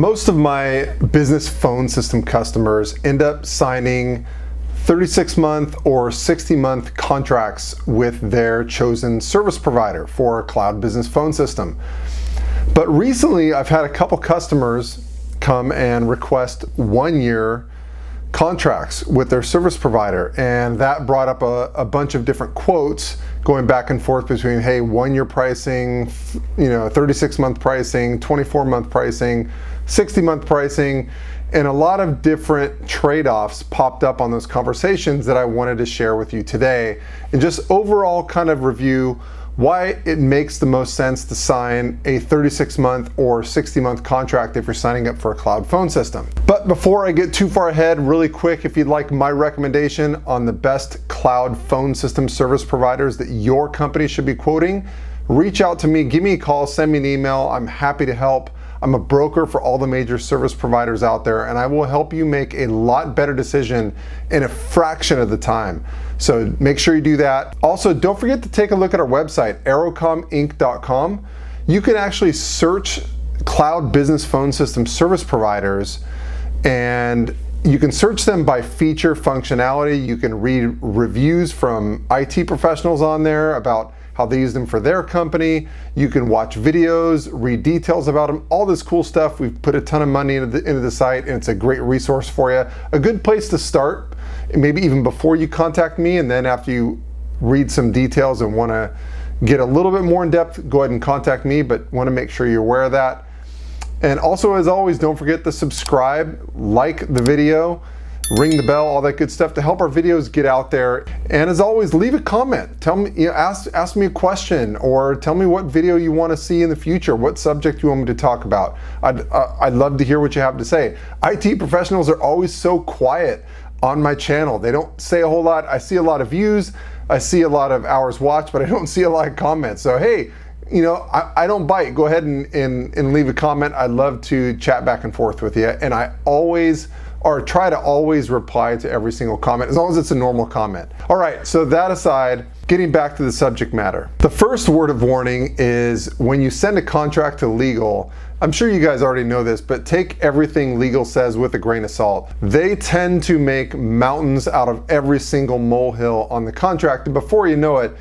Most of my business phone system customers end up signing 36-month or 60-month contracts with their chosen service provider for a cloud business phone system. But recently, I've had a couple customers come and request 1-year contracts with their service provider, and that brought up a bunch of different quotes going back and forth between, hey, 1-year pricing, 36-month pricing, 24-month pricing, 60-month pricing, and a lot of different trade-offs popped up on those conversations that I wanted to share with you today, and just overall kind of review why it makes the most sense to sign a 36-month or 60-month contract if you're signing up for a cloud phone system. But before I get too far ahead, really quick, if you'd like my recommendation on the best cloud phone system service providers that your company should be quoting, reach out to me, give me a call, send me an email. I'm happy to help. I'm a broker for all the major service providers out there, and I will help you make a lot better decision in a fraction of the time. So make sure you do that. Also, don't forget to take a look at our website, aerocominc.com. You can actually search cloud business phone system service providers, and you can search them by feature functionality. You can read reviews from IT professionals on there about how they use them for their company. You can watch videos, read details about them, all this cool stuff. We've put a ton of money into the site, and it's a great resource for you. A good place to start, maybe even before you contact me, and then after you read some details and want to get a little bit more in depth, go ahead and contact me, but want to make sure you're aware of that. And also, as always, don't forget to subscribe, like the video, ring the bell, all that good stuff to help our videos get out there. And as always, leave a comment. Tell me, ask me a question, or tell me what video you want to see in the future, what subject you want me to talk about. I'd love to hear what you have to say. IT professionals are always so quiet on my channel. They don't say a whole lot. I see a lot of views, I see a lot of hours watched, but I don't see a lot of comments. So hey, I don't bite. Go ahead and leave a comment. I'd love to chat back and forth with you. And I try to always reply to every single comment, as long as it's a normal comment. All right, so that aside, getting back to the subject matter. The first word of warning is when you send a contract to legal, I'm sure you guys already know this, but take everything legal says with a grain of salt. They tend to make mountains out of every single molehill on the contract, and before you know it,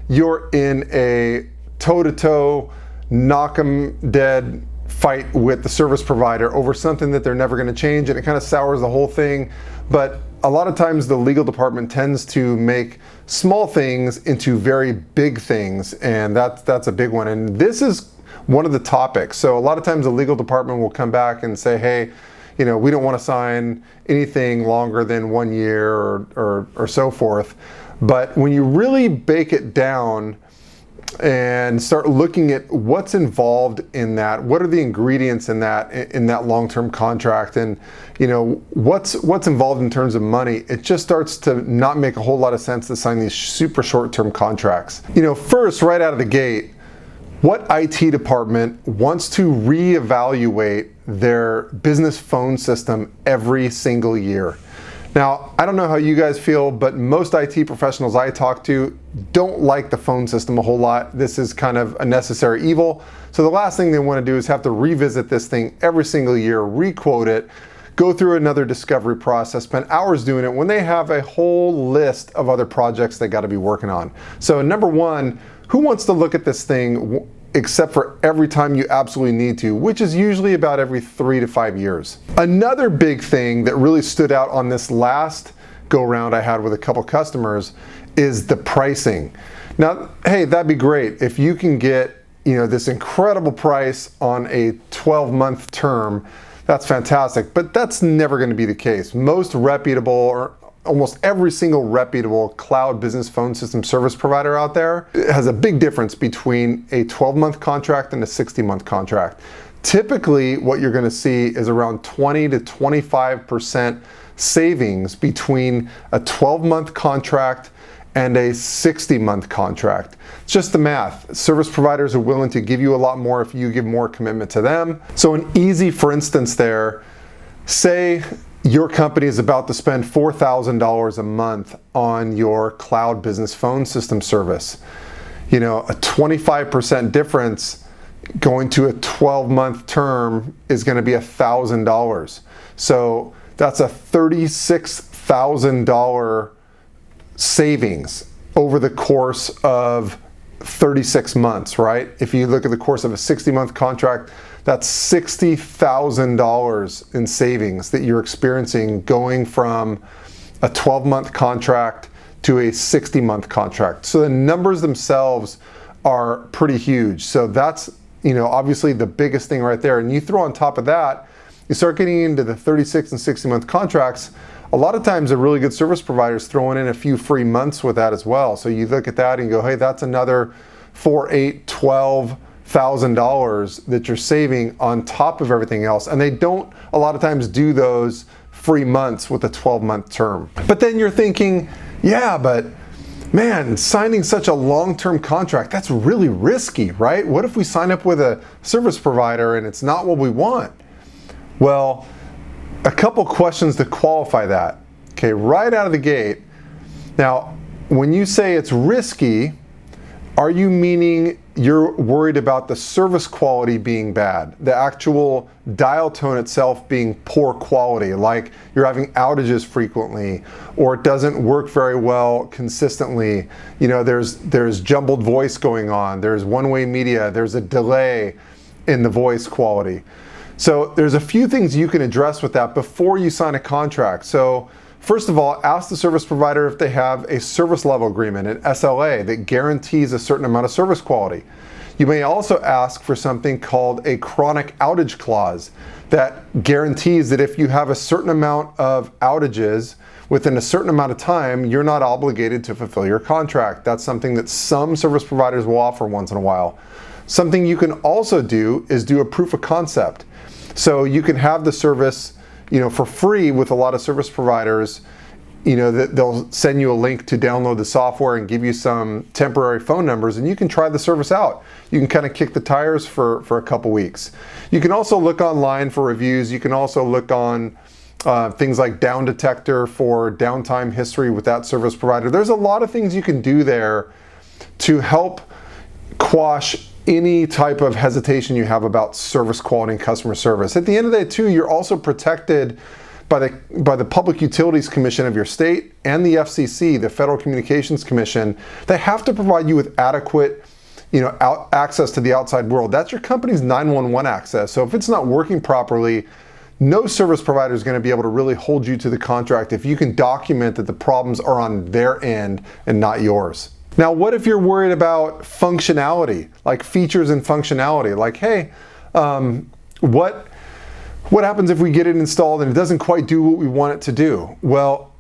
you're in a toe-to-toe, knock 'em dead fight with the service provider over something that they're never going to change, and it kind of sours the whole thing. But a lot of times the legal department tends to make small things into very big things, and that's a big one. And this is one of the topics. So a lot of times the legal department will come back and say, hey, we don't want to sign anything longer than 1 year or so forth. But when you really bake it down and start looking at what's involved in that, what are the ingredients in that long-term contract, and what's involved in terms of money, it just starts to not make a whole lot of sense to sign these super short-term contracts. First, right out of the gate, what IT department wants to reevaluate their business phone system every single year? Now, I don't know how you guys feel, but most IT professionals I talk to don't like the phone system a whole lot. This is kind of a necessary evil. So the last thing they want to do is have to revisit this thing every single year, requote it, go through another discovery process, spend hours doing it when they have a whole list of other projects they got to be working on. So number one, who wants to look at this thing except for every time you absolutely need to, which is usually about every 3 to 5 years. Another big thing that really stood out on this last go round I had with a couple customers is the pricing. Now, hey, that'd be great if you can get this incredible price on a 12-month term. That's fantastic, but that's never going to be the case. Most reputable, or almost every single reputable cloud business phone system service provider out there has a big difference between a 12-month contract and a 60-month contract. Typically, what you're going to see is around 20 to 25% savings between a 12-month contract and a 60-month contract. It's just the math. Service providers are willing to give you a lot more if you give more commitment to them. So an easy, for instance there, say your company is about to spend $4,000 a month on your cloud business phone system service. A 25% difference going to a 12-month term is going to be $1,000. So that's a $36,000 savings over the course of 36 months, right? If you look at the course of a 60-month contract, that's $60,000 in savings that you're experiencing going from a 12-month contract to a 60-month contract. So the numbers themselves are pretty huge. So that's, obviously the biggest thing right there. And you throw on top of that, you start getting into the 36 and 60-month contracts. A lot of times a really good service provider is throwing in a few free months with that as well. So you look at that and go, hey, that's another $4,000, $8,000, $12,000 that you're saving on top of everything else. And they don't a lot of times do those free months with a 12-month term. But then you're thinking, yeah, but man, signing such a long-term contract, that's really risky, right? What if we sign up with a service provider and it's not what we want? Well, a couple questions to qualify that. Okay, right out of the gate. Now, when you say it's risky, are you meaning you're worried about the service quality being bad, the actual dial tone itself being poor quality, like you're having outages frequently, or it doesn't work very well consistently? There's jumbled voice going on, there's one-way media, there's a delay in the voice quality. So there's a few things you can address with that before you sign a contract. So first of all, ask the service provider if they have a service level agreement, an SLA, that guarantees a certain amount of service quality. You may also ask for something called a chronic outage clause that guarantees that if you have a certain amount of outages within a certain amount of time, you're not obligated to fulfill your contract. That's something that some service providers will offer once in a while. Something you can also do is do a proof of concept. So you can have the service, for free with a lot of service providers. That they'll send you a link to download the software and give you some temporary phone numbers, and you can try the service out. You can kind of kick the tires for a couple weeks. You can also look online for reviews. You can also look on things like Down Detector for downtime history with that service provider. There's a lot of things you can do there to help quash any type of hesitation you have about service quality and customer service. At the end of the day, too, you're also protected by the Public Utilities Commission of your state and the FCC, the Federal Communications Commission. They have to provide you with adequate, access to the outside world. That's your company's 911 access. So if it's not working properly, no service provider is going to be able to really hold you to the contract if you can document that the problems are on their end and not yours. Now, what if you're worried about functionality, like features and functionality? Like, hey, what happens if we get it installed and it doesn't quite do what we want it to do? Well,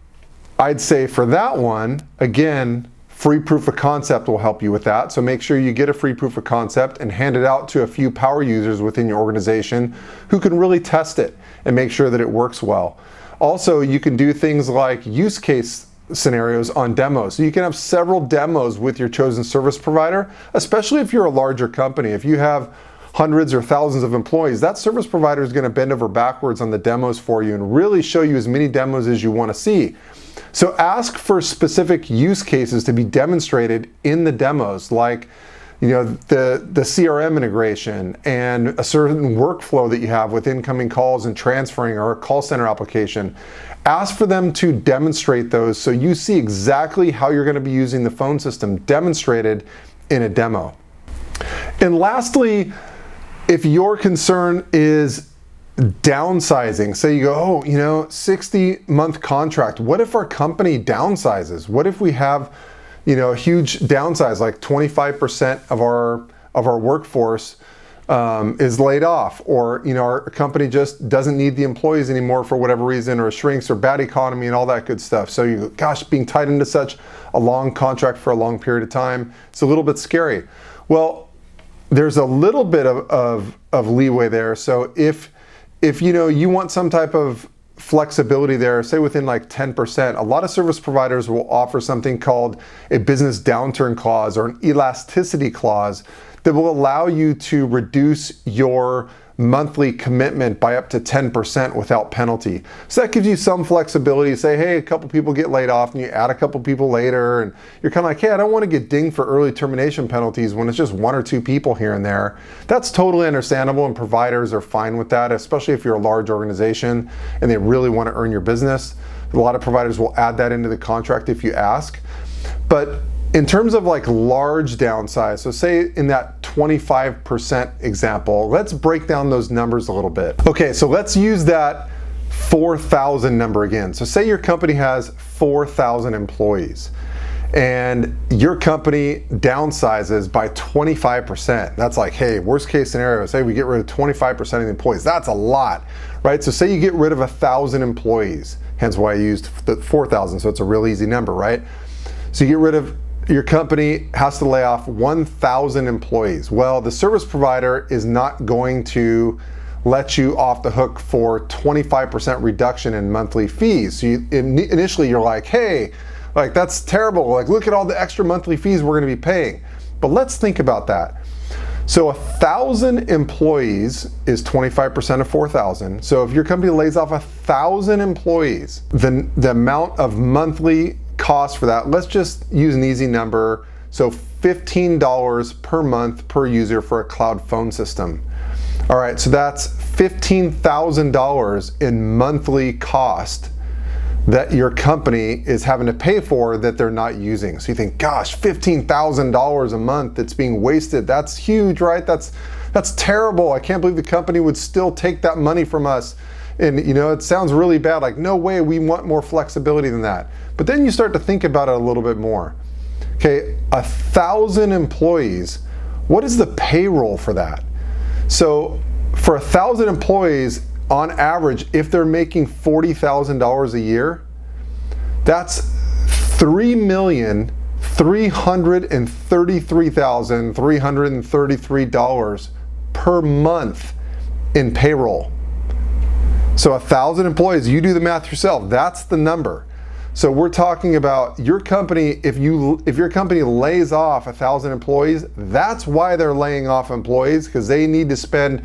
I'd say for that one, again, free proof of concept will help you with that. So make sure you get a free proof of concept and hand it out to a few power users within your organization who can really test it and make sure that it works well. Also, you can do things like use case scenarios on demos. So you can have several demos with your chosen service provider, especially if you're a larger company. If you have hundreds or thousands of employees, that service provider is going to bend over backwards on the demos for you and really show you as many demos as you want to see. So ask for specific use cases to be demonstrated in the demos, like the CRM integration and a certain workflow that you have with incoming calls and transferring, or a call center application. Ask for them to demonstrate those so you see exactly how you're going to be using the phone system demonstrated in a demo. And lastly, if your concern is downsizing, say you go, 60-month contract. What if our company downsizes? What if we have, a huge downsize, like 25% of our workforce is laid off, or our company just doesn't need the employees anymore for whatever reason, or shrinks, or bad economy and all that good stuff. So you go, gosh, being tied into such a long contract for a long period of time, it's a little bit scary. Well, there's a little bit of leeway there. So if you want some type of flexibility there, say within like 10%, a lot of service providers will offer something called a business downturn clause or an elasticity clause that will allow you to reduce your monthly commitment by up to 10% without penalty. So that gives you some flexibility to say, hey, a couple people get laid off and you add a couple people later, and you're kind of like, hey, I don't want to get dinged for early termination penalties when it's just 1 or 2 people here and there. That's totally understandable, and providers are fine with that, especially if you're a large organization and they really want to earn your business. A lot of providers will add that into the contract if you ask. But in terms of like large downsize, so say in that 25% example, let's break down those numbers a little bit. Okay, so let's use that 4,000 number again. So say your company has 4,000 employees and your company downsizes by 25%. That's like, hey, worst case scenario, say we get rid of 25% of the employees. That's a lot, right? So say you get rid of 1,000 employees, hence why I used the 4,000, so it's a real easy number, right? So you get rid of, your company has to lay off 1,000 employees. Well, the service provider is not going to let you off the hook for 25% reduction in monthly fees. So initially you're like, hey, like that's terrible. Like look at all the extra monthly fees we're gonna be paying. But let's think about that. So 1,000 employees is 25% of 4,000. So if your company lays off 1,000 employees, then the amount of monthly cost for that, let's just use an easy number. So $15 per month per user for a cloud phone system. All right, so that's $15,000 in monthly cost that your company is having to pay for that they're not using. So you think, gosh, $15,000 a month that's being wasted. That's huge, right? That's terrible. I can't believe the company would still take that money from us. And you know, it sounds really bad, like no way, we want more flexibility than that. But then you start to think about it a little bit more. Okay, 1,000 employees, what is the payroll for that? So for 1,000 employees, on average, if they're making $40,000 a year, that's $3,333,333 per month in payroll. So 1,000 employees, you do the math yourself, that's the number. So we're talking about your company, if your company lays off 1,000 employees, that's why they're laying off employees, because they need to spend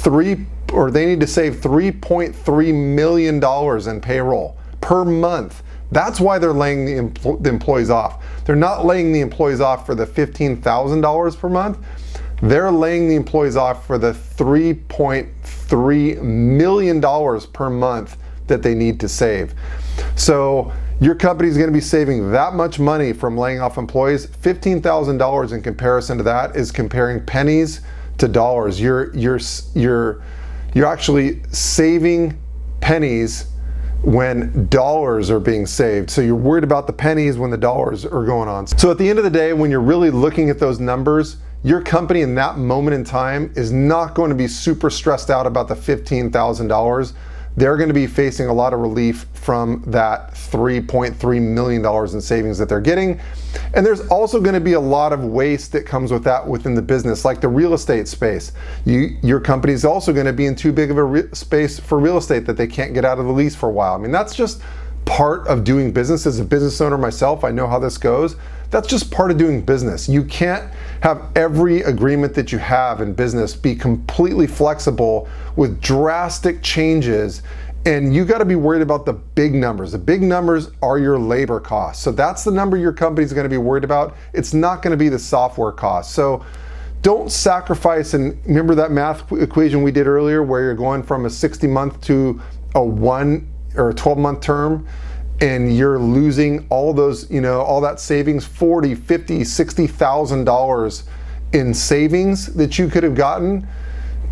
they need to save $3.3 million in payroll per month. That's why they're laying the employees off. They're not laying the employees off for the $15,000 per month. They're laying the employees off for the $3.3 million per month that they need to save. So your company is going to be saving that much money from laying off employees. $15,000 in comparison to that is comparing pennies to dollars. You're actually saving pennies when dollars are being saved. So you're worried about the pennies when the dollars are going on. So at the end of the day, when you're really looking at those numbers, your company in that moment in time is not going to be super stressed out about the $15,000. They're going to be facing a lot of relief from that $3.3 million in savings that they're getting. And there's also going to be a lot of waste that comes with that within the business, like the real estate space. Your company is also going to be in too big of a space for real estate that they can't get out of the lease for a while. I mean, that's just part of doing business. As a business owner myself, I know how this goes. That's just part of doing business. You can't have every agreement that you have in business be completely flexible with drastic changes, and you got to be worried about the big numbers. The big numbers are your labor costs. So that's the number your company's going to be worried about. It's not going to be the software costs. So don't sacrifice, and remember that math equation we did earlier where you're going from a 60-month to a 1 or a 12-month term, and you're losing all those, all that savings, $40,000, $50,000, $60,000 in savings that you could have gotten.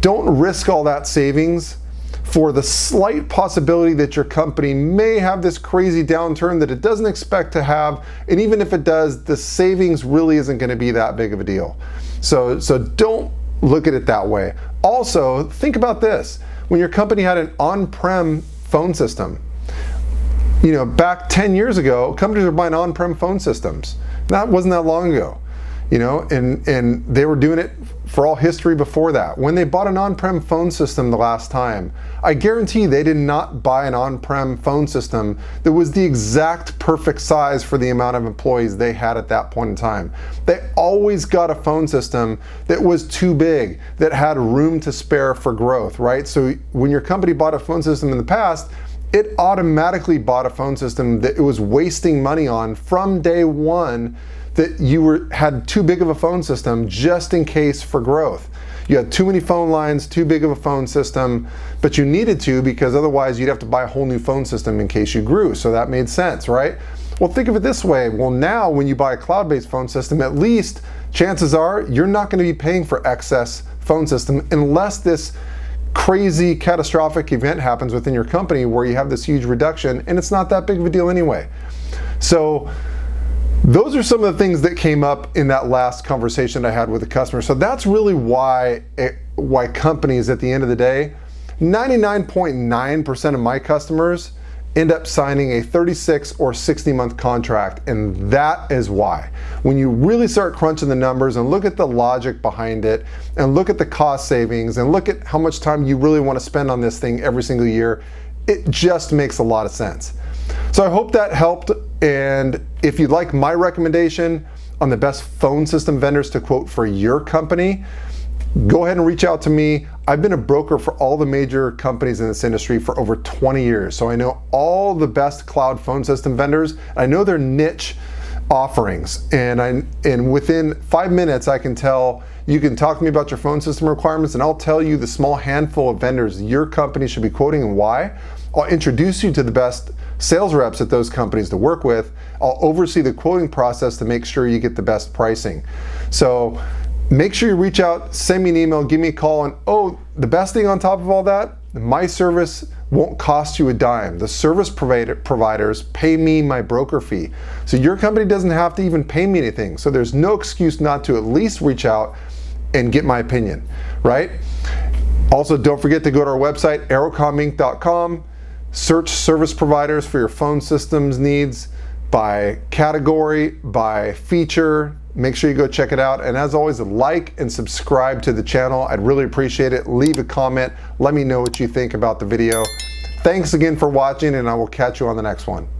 Don't risk all that savings for the slight possibility that your company may have this crazy downturn that it doesn't expect to have. And even if it does, the savings really isn't going to be that big of a deal. So don't look at it that way. Also, think about this. When your company had an on-prem phone system, back 10 years ago, companies were buying on-prem phone systems. That wasn't that long ago, and they were doing it for all history before that, when they bought an on-prem phone system the last time, I guarantee they did not buy an on-prem phone system that was the exact perfect size for the amount of employees they had at that point in time. They always got a phone system that was too big, that had room to spare for growth, right? So when your company bought a phone system in the past, it automatically bought a phone system that it was wasting money on from day one, that you had too big of a phone system just in case for growth. You had too many phone lines, too big of a phone system, but you needed to because otherwise you'd have to buy a whole new phone system in case you grew. So that made sense, right? Well, think of it this way. Well, now when you buy a cloud-based phone system, at least chances are you're not going to be paying for excess phone system unless this crazy catastrophic event happens within your company where you have this huge reduction, and it's not that big of a deal anyway. So those are some of the things that came up in that last conversation I had with a customer. So that's really why companies, at the end of the day, 99.9% of my customers end up signing a 36 or 60-month contract, and that is why. When you really start crunching the numbers and look at the logic behind it, and look at the cost savings, and look at how much time you really want to spend on this thing every single year, it just makes a lot of sense. So I hope that helped, and if you'd like my recommendation on the best phone system vendors to quote for your company, go ahead and reach out to me. I've been a broker for all the major companies in this industry for over 20 years, so I know all the best cloud phone system vendors. I know their niche offerings, and within 5 minutes I can tell, you can talk to me about your phone system requirements, and I'll tell you the small handful of vendors your company should be quoting and why. I'll introduce you to the best sales reps at those companies to work with. I'll oversee the quoting process to make sure you get the best pricing. So make sure you reach out, send me an email, give me a call, and oh, the best thing on top of all that, my service won't cost you a dime. The service providers pay me my broker fee. So your company doesn't have to even pay me anything. So there's no excuse not to at least reach out and get my opinion, right? Also, don't forget to go to our website, aerocominc.com, search service providers for your phone systems needs by category, by feature. Make sure you go check it out. And as always, like and subscribe to the channel. I'd really appreciate it. Leave a comment. Let me know what you think about the video. Thanks again for watching, and I will catch you on the next one.